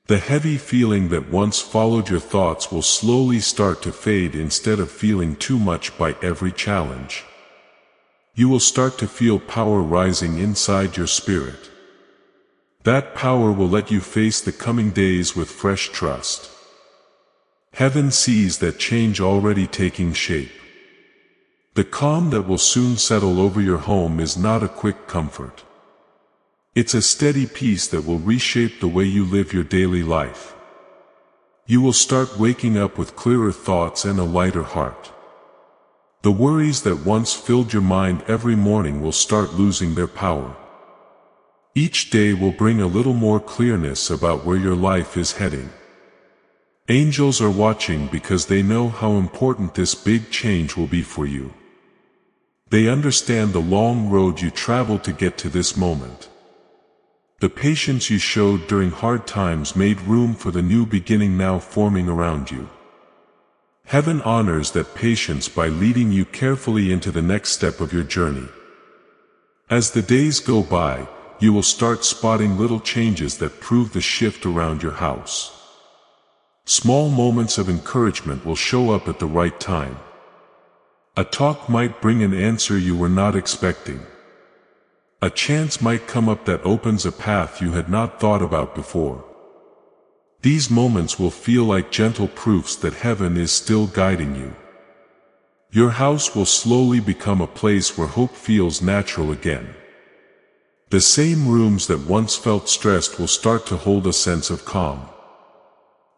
The heavy feeling that once followed your thoughts will slowly start to fade instead of feeling too much by every challenge. You will start to feel power rising inside your spirit. That power will let you face the coming days with fresh trust. Heaven sees that change already taking shape. The calm that will soon settle over your home is not a quick comfort. It's a steady peace that will reshape the way you live your daily life. You will start waking up with clearer thoughts and a lighter heart. The worries that once filled your mind every morning will start losing their power. Each day will bring a little more clearness about where your life is heading. Angels are watching because they know how important this big change will be for you. They understand the long road you traveled to get to this moment. The patience you showed during hard times made room for the new beginning now forming around you. Heaven honors that patience by leading you carefully into the next step of your journey. As the days go by, you will start spotting little changes that prove the shift around your house. Small moments of encouragement will show up at the right time. A talk might bring an answer you were not expecting. A chance might come up that opens a path you had not thought about before. These moments will feel like gentle proofs that heaven is still guiding you. Your house will slowly become a place where hope feels natural again. The same rooms that once felt stressed will start to hold a sense of calm.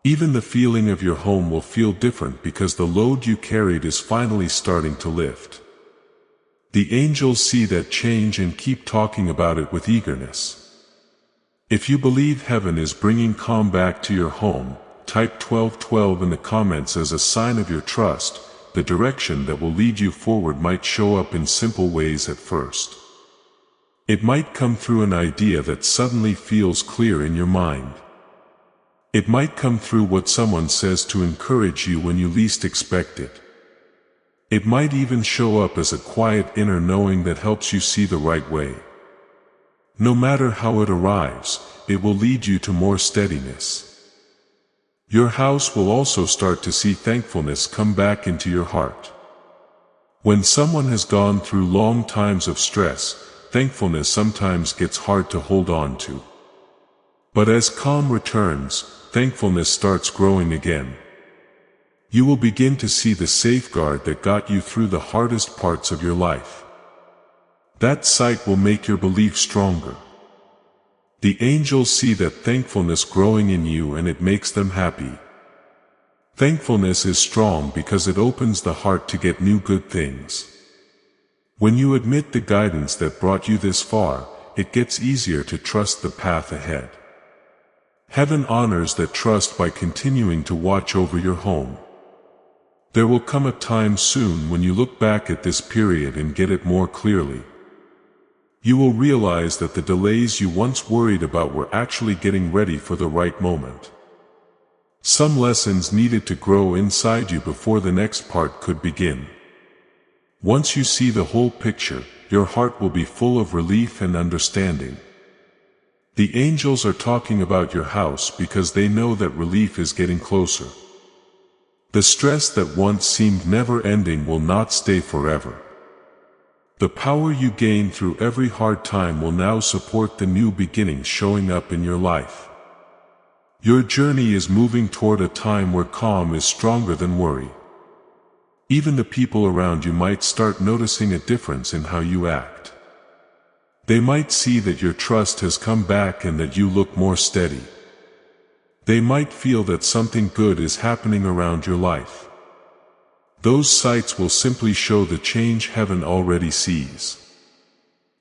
Even the feeling of your home will feel different because the load you carried is finally starting to lift. The angels see that change and keep talking about it with eagerness. If you believe heaven is bringing calm back to your home, type 1212 in the comments as a sign of your trust. The direction that will lead you forward might show up in simple ways at first. It might come through an idea that suddenly feels clear in your mind. It might come through what someone says to encourage you when you least expect it. It might even show up as a quiet inner knowing that helps you see the right way. No matter how it arrives, it will lead you to more steadiness. Your house will also start to see thankfulness come back into your heart. When someone has gone through long times of stress, thankfulness sometimes gets hard to hold on to. But as calm returns, thankfulness starts growing again. You will begin to see the safeguard that got you through the hardest parts of your life. That sight will make your belief stronger. The angels see that thankfulness growing in you and it makes them happy. Thankfulness is strong because it opens the heart to get new good things. When you admit the guidance that brought you this far, it gets easier to trust the path ahead. Heaven honors that trust by continuing to watch over your home. There will come a time soon when you look back at this period and get it more clearly. You will realize that the delays you once worried about were actually getting ready for the right moment. Some lessons needed to grow inside you before the next part could begin. Once you see the whole picture, your heart will be full of relief and understanding. The angels are talking about your house because they know that relief is getting closer. The stress that once seemed never ending will not stay forever. The power you gain through every hard time will now support the new beginnings showing up in your life. Your journey is moving toward a time where calm is stronger than worry. Even the people around you might start noticing a difference in how you act. They might see that your trust has come back and that you look more steady. They might feel that something good is happening around your life. Those sights will simply show the change heaven already sees.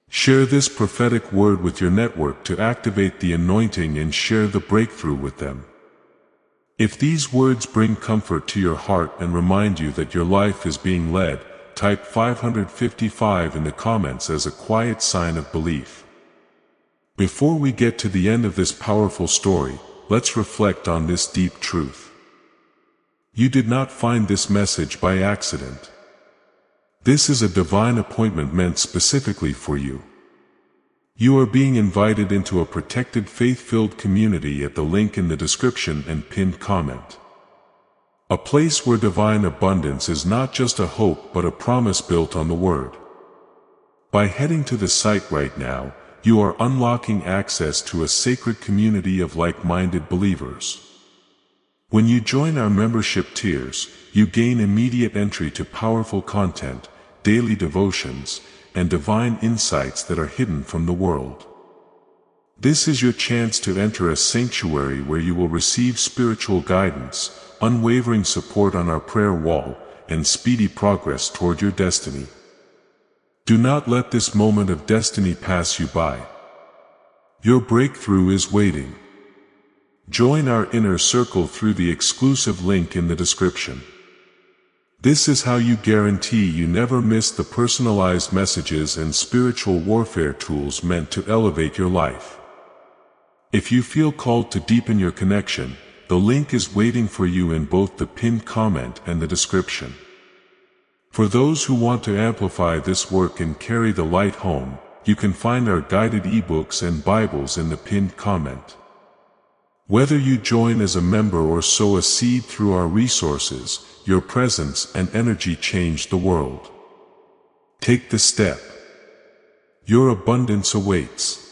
Share this prophetic word with your network to activate the anointing and share the breakthrough with them. If these words bring comfort to your heart and remind you that your life is being led, type 555 in the comments as a quiet sign of belief. Before we get to the end of this powerful story, let's reflect on this deep truth. You did not find this message by accident. This is a divine appointment meant specifically for you. You are being invited into a protected faith-filled community at the link in the description and pinned comment. A place where divine abundance is not just a hope but a promise built on the Word. By heading to the site right now, you are unlocking access to a sacred community of like-minded believers. When you join our membership tiers, you gain immediate entry to powerful content, daily devotions, and divine insights that are hidden from the world. This is your chance to enter a sanctuary where you will receive spiritual guidance, unwavering support on our prayer wall, and speedy progress toward your destiny. Do not let this moment of destiny pass you by. Your breakthrough is waiting. Join our inner circle through the exclusive link in the description. This is how you guarantee you never miss the personalized messages and spiritual warfare tools meant to elevate your life. If you feel called to deepen your connection, the link is waiting for you in both the pinned comment and the description. For those who want to amplify this work and carry the light home, you can find our guided ebooks and Bibles in the pinned comment. Whether you join as a member or sow a seed through our resources, your presence and energy change the world. Take the step. Your abundance awaits.